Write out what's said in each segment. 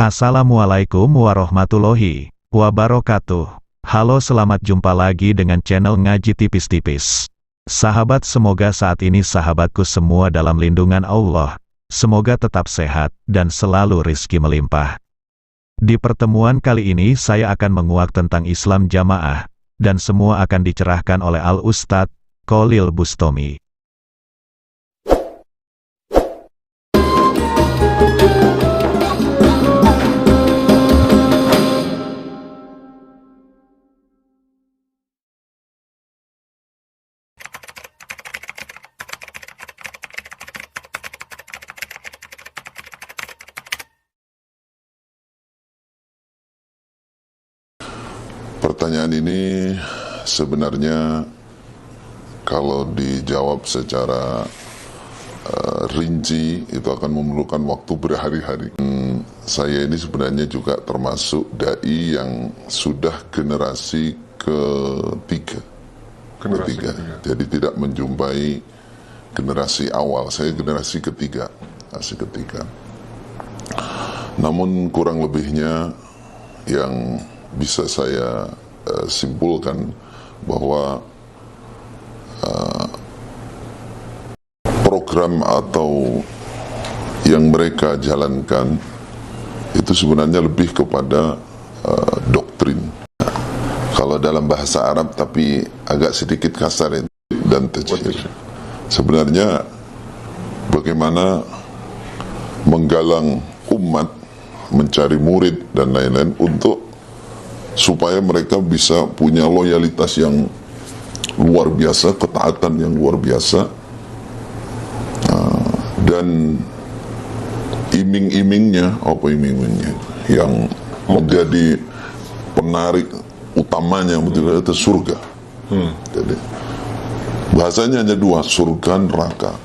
Assalamualaikum warahmatullahi wabarakatuh. Halo, selamat jumpa lagi dengan channel Ngaji Tipis-Tipis. Sahabat, semoga saat ini sahabatku semua dalam lindungan Allah. Semoga tetap sehat dan selalu rizki melimpah. Di pertemuan kali ini saya akan menguak tentang Islam Jamaah, dan semua akan dicerahkan oleh Al-Ustadz Khalil Bustami. Pertanyaan ini sebenarnya kalau dijawab secara rinci itu akan memerlukan waktu berhari-hari. Saya ini sebenarnya juga termasuk dai yang sudah generasi ketiga. Jadi tidak menjumpai generasi awal. Saya generasi ketiga. Namun kurang lebihnya yang bisa saya simpulkan bahwa program atau yang mereka jalankan itu sebenarnya lebih kepada doktrin. Kalau dalam bahasa Arab tapi agak sedikit kasar dan tajhir. Sebenarnya bagaimana menggalang umat, mencari murid dan lain-lain untuk supaya mereka bisa punya loyalitas yang luar biasa, ketaatan yang luar biasa, dan iming-imingnya yang menjadi penarik utamanya betul itu surga. Jadi bahasanya hanya dua, surga neraka,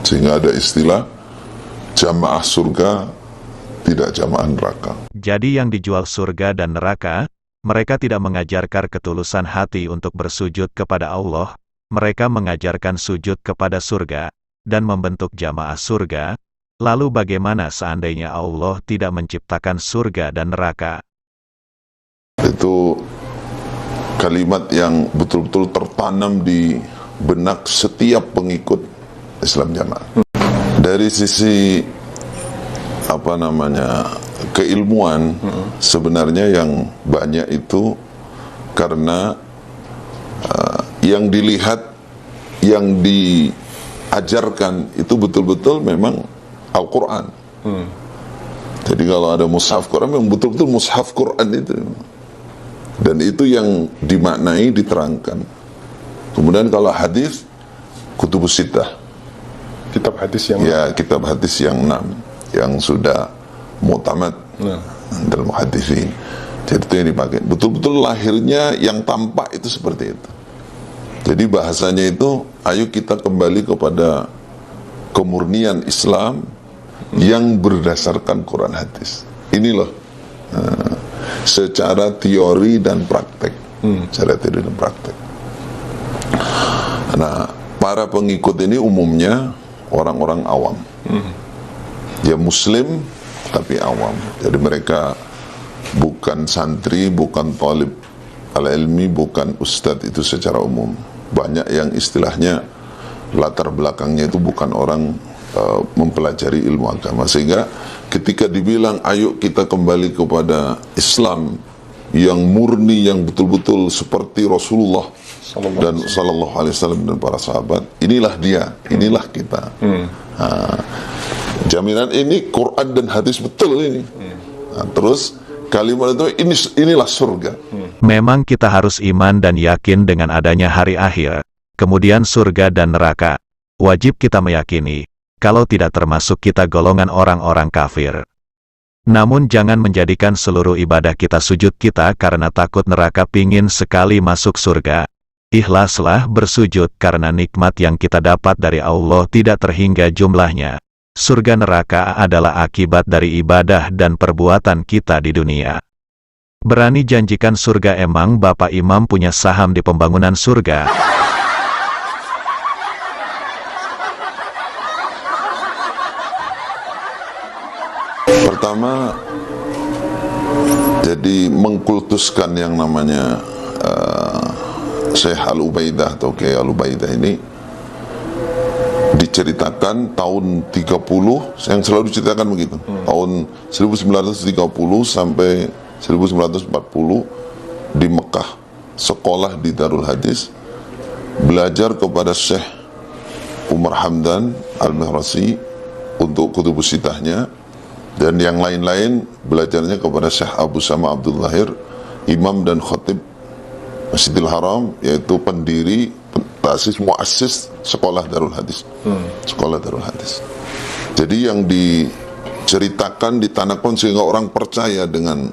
sehingga ada istilah jamaah surga, tidak jamaah neraka. Jadi yang dijual surga dan neraka, mereka tidak mengajarkan ketulusan hati untuk bersujud kepada Allah, mereka mengajarkan sujud kepada surga, dan membentuk jamaah surga. Lalu bagaimana seandainya Allah tidak menciptakan surga dan neraka? Itu kalimat yang betul-betul tertanam di benak setiap pengikut Islam Jamaah. Dari sisi keilmuan, sebenarnya yang banyak itu karena yang dilihat, yang diajarkan itu betul-betul memang Al-Quran. Jadi kalau ada mushaf Quran, memang betul-betul mushaf Quran itu, dan itu yang dimaknai, diterangkan. Kemudian kalau hadis, kutubus sittah, kitab hadis yang 6 yang sudah mu'tamad dalam hadisin. Jadi itu yang dipakai. Betul-betul lahirnya yang tampak itu seperti itu. Jadi bahasanya itu, ayo kita kembali kepada kemurnian Islam yang berdasarkan Quran hadis. Ini loh, secara teori dan praktek. Nah, para pengikut ini umumnya orang-orang awam. Ya muslim tapi awam. Jadi mereka bukan santri, bukan talib al-ilmi, bukan ustadz itu secara umum. Banyak yang istilahnya latar belakangnya itu bukan orang mempelajari ilmu agama. Sehingga ketika dibilang ayo kita kembali kepada Islam yang murni, yang betul-betul seperti Rasulullah dan sallallahu alaihi wasallam dan para sahabat, inilah dia, inilah kita. Jaminan ini Quran dan hadis betul ini. Nah, terus kalimat itu inilah surga. Memang kita harus iman dan yakin dengan adanya hari akhir, kemudian surga dan neraka. Wajib kita meyakini, kalau tidak termasuk kita golongan orang-orang kafir. Namun jangan menjadikan seluruh ibadah kita sujud kita karena takut neraka, pingin sekali masuk surga. Ikhlaslah bersujud karena nikmat yang kita dapat dari Allah tidak terhingga jumlahnya. Surga neraka adalah akibat dari ibadah dan perbuatan kita di dunia. Berani janjikan surga, emang Bapak Imam punya saham di pembangunan surga? Pertama, Jadi mengkultuskan yang namanya Syekh Al-Ubaidah atau Kiai Al-Ubaidah ini diceritakan tahun 30, yang selalu diceritakan begitu, tahun 1930 sampai 1940 di Mekah, sekolah di Darul Hadis, belajar kepada Syekh Umar Hamdan Al-Mihrasi untuk kutubus sitahnya, dan yang lain-lain belajarnya kepada Syekh Abu Sama Abdul Lahir, imam dan khatib Masjidil Haram, yaitu pendiri, muassis sekolah Darul Hadis. Sekolah Darul Hadis. Jadi yang diceritakan, ditanamkan sehingga orang percaya dengan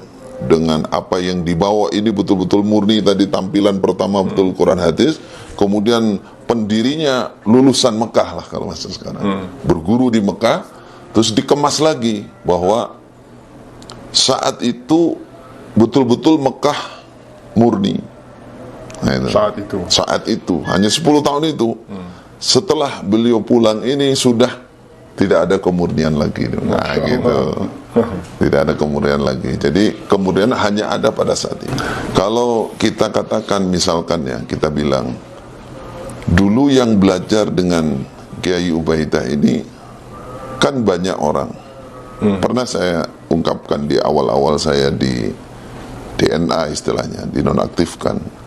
apa yang dibawa ini betul-betul murni. Tadi tampilan pertama betul Quran hadis, kemudian pendirinya lulusan Mekah lah kalau masih sekarang, berguru di Mekah, terus dikemas lagi bahwa saat itu betul-betul Mekah murni. Nah, saat itu hanya 10 tahun itu. Setelah beliau pulang ini sudah tidak ada kemurnian lagi. Nah gitu. Tidak ada kemurnian lagi. Jadi kemurnian hanya ada pada saat ini. Kalau kita katakan misalkan ya, kita bilang dulu yang belajar dengan Kiai Ubaidah ini kan banyak orang. Pernah saya ungkapkan di awal-awal saya di DNA istilahnya, dinonaktifkan.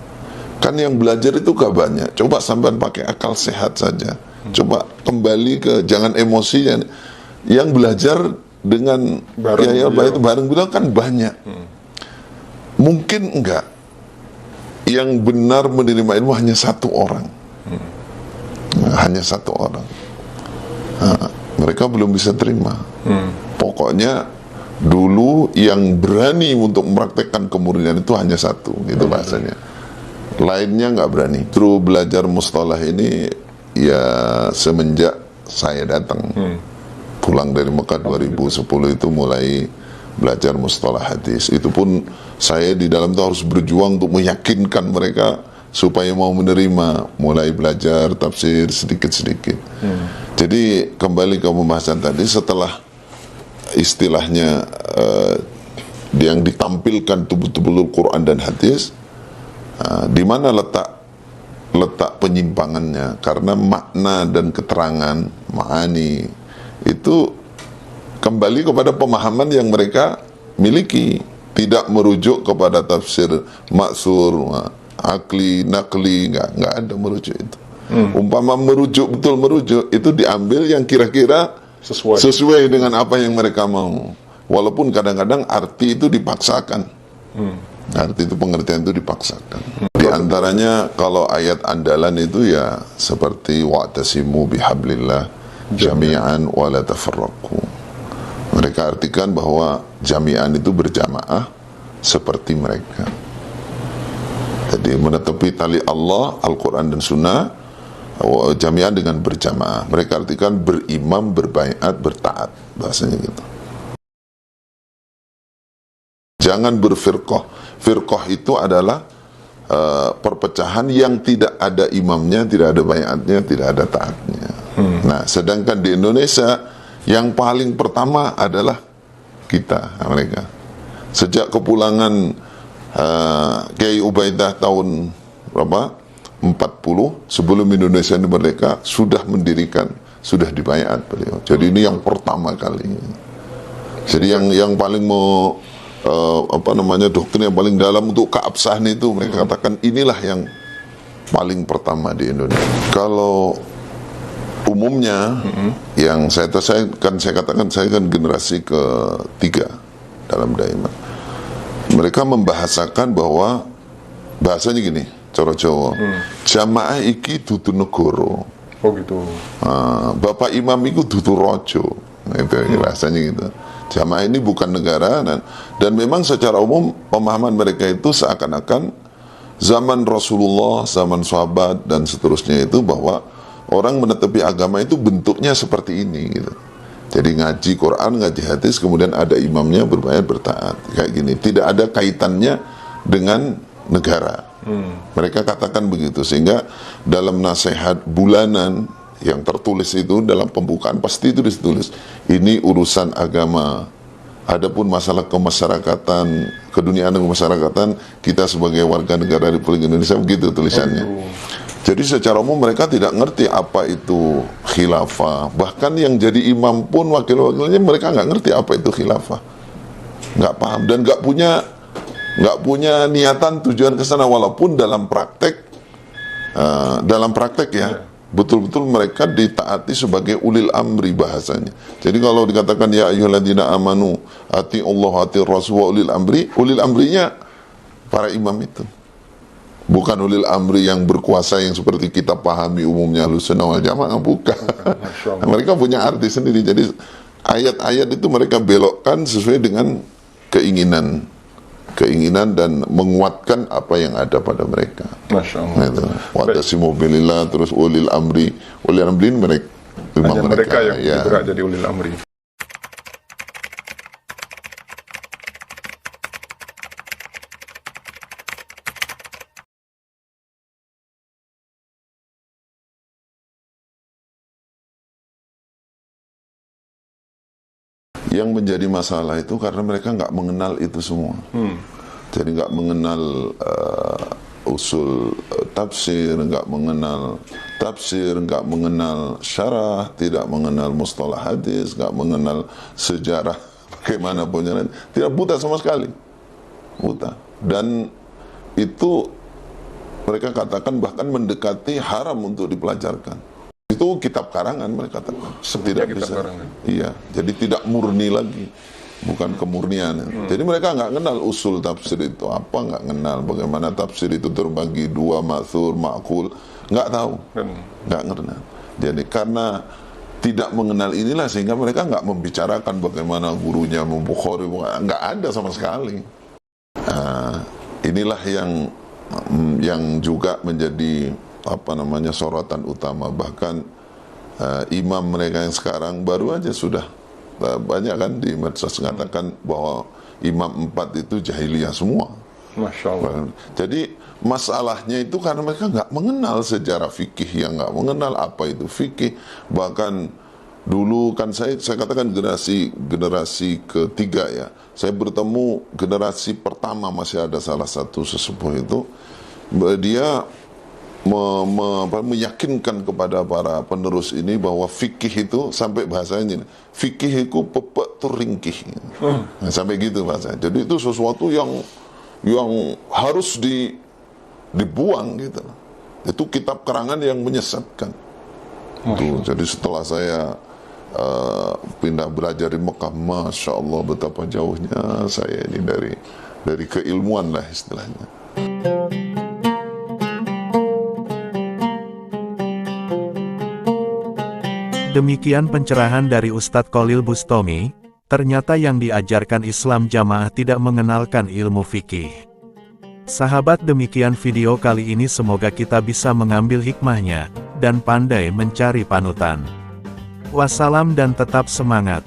Kan yang belajar itu gak banyak. Coba sampean pakai akal sehat saja. Coba kembali ke, jangan emosi. Yang belajar dengan Kiai Ubaidah itu bareng bilang kan banyak. Mungkin enggak yang benar menerima ilmu hanya satu orang. Hanya satu orang. Nah, mereka belum bisa terima. Pokoknya dulu yang berani untuk mempraktekkan kemurnian itu hanya satu, gitu bahasanya. Lainnya nggak berani. Terus belajar mustalah ini ya semenjak saya datang. Pulang dari Mekah 2010 itu mulai belajar mustalah hadis. Itu pun saya di dalam itu harus berjuang untuk meyakinkan mereka supaya mau menerima. Mulai belajar tafsir sedikit-sedikit. Jadi kembali ke pembahasan tadi, setelah istilahnya yang ditampilkan betul-betul Quran dan hadis, di mana letak penyimpangannya? Karena makna dan keterangan ma'ani itu kembali kepada pemahaman yang mereka miliki, tidak merujuk kepada tafsir maksur, akli, nakli, nggak ada merujuk itu. Umpama merujuk, betul merujuk, itu diambil yang kira-kira sesuai dengan apa yang mereka mau, walaupun kadang-kadang arti itu dipaksakan. Arti itu, pengertian itu dipaksakan. Di antaranya kalau ayat andalan itu ya seperti wa'tasimu bihablillah jami'an wa la tafarraqu. Mereka artikan bahwa jami'an itu berjamaah seperti mereka. Jadi menetepi tali Allah, Al-Quran dan Sunnah, jami'an dengan berjamaah. Mereka artikan berimam, berbaiat, bertaat, bahasanya gitu. Jangan berfirqah. Firqah itu adalah perpecahan yang tidak ada imamnya, tidak ada baiatnya, tidak ada taatnya. Nah, sedangkan di Indonesia yang paling pertama adalah kita, mereka. Sejak kepulangan Kiai Ubaidah tahun berapa? 40, sebelum Indonesia ini merdeka, sudah mendirikan, sudah dibaiat beliau. Jadi ini yang pertama kali. Jadi yang paling mau doktrin yang paling dalam untuk keabsahan itu, mereka katakan inilah yang paling pertama di Indonesia. Kalau umumnya yang saya katakan saya kan generasi ketiga dalam Daiman. Mereka membahasakan bahwa bahasanya gini, cara Jawa, jamaah iki dudu negara. Oh gitu. Bapak imam itu dudu rojo. Itu bahasanya gitu. Jamaah ini bukan negara, dan memang secara umum pemahaman mereka itu seakan-akan zaman Rasulullah, zaman sahabat dan seterusnya itu bahwa orang menetepi agama itu bentuknya seperti ini gitu. Jadi ngaji Quran, ngaji hadis, kemudian ada imamnya berbayar bertaat kayak gini. Tidak ada kaitannya dengan negara. Mereka katakan begitu, sehingga dalam nasihat bulanan yang tertulis itu dalam pembukaan pasti itu ditulis ini urusan agama Adapun masalah kemasyarakatan, keduniaan dan kemasyarakatan, kita sebagai warga negara Republik Indonesia, begitu tulisannya. Jadi secara umum mereka tidak ngerti apa itu khilafah. Bahkan yang jadi imam pun wakil-wakilnya mereka nggak ngerti apa itu khilafah, nggak paham dan nggak punya niatan tujuan ke sana. Walaupun dalam praktek ya, betul-betul mereka ditaati sebagai ulil amri bahasanya. Jadi kalau dikatakan ya ayyuhalladzina amanu ati Allah ati Rasul wa ulil amrinya para imam itu. Bukan ulil amri yang berkuasa yang seperti kita pahami umumnya Ahlussunnah wal Jamaah, bukan. Mereka punya arti sendiri. Jadi ayat-ayat itu mereka belokkan sesuai dengan keinginan dan menguatkan apa yang ada pada mereka. Masya Allah. Wa'tasimu bilillah, terus ulil amri ini mereka, hanya mereka yang ya. berhak jadi ulil amri. Yang menjadi masalah itu karena mereka nggak mengenal itu semua. Jadi nggak mengenal usul tafsir, nggak mengenal syarah, tidak mengenal mustalah hadis, nggak mengenal sejarah bagaimana penjelasan, tidak, buta sama sekali, buta. Dan itu mereka katakan bahkan mendekati haram untuk dipelajarkan. Itu kitab karangan mereka katakan. Tidak bisa. Iya, jadi tidak murni lagi, bukan kemurnian. Jadi mereka nggak kenal usul tafsir itu apa, nggak kenal bagaimana tafsir itu terbagi dua, ma'thur, ma'qul, nggak tahu, nggak kenal. Jadi karena tidak mengenal inilah sehingga mereka nggak membicarakan bagaimana gurunya Bukhari, nggak ada sama sekali. Inilah yang juga menjadi sorotan utama. Bahkan imam mereka yang sekarang baru aja sudah banyak kan di medsos mengatakan bahwa imam 4 itu jahiliyah semua. Masya Allah. Jadi masalahnya itu karena mereka nggak mengenal sejarah fikih, yang nggak mengenal apa itu fikih. Bahkan dulu kan saya katakan generasi ketiga ya. Saya bertemu generasi pertama, masih ada salah satu sesepuh itu, dia meyakinkan kepada para penerus ini bahwa fikih itu, sampai bahasanya ini, fikih itu pepek tu ringkih, sampai gitu bahasanya. Jadi itu sesuatu yang harus dibuang gitu. Itu kitab karangan yang menyesatkan. Tuh, jadi setelah saya pindah belajar di Mekah, Masya Allah betapa jauhnya saya ini dari keilmuan lah istilahnya. Demikian pencerahan dari Ustadz Khalil Bustami. Ternyata yang diajarkan Islam Jamaah tidak mengenalkan ilmu fikih. Sahabat, demikian video kali ini, semoga kita bisa mengambil hikmahnya dan pandai mencari panutan. Wassalam dan tetap semangat.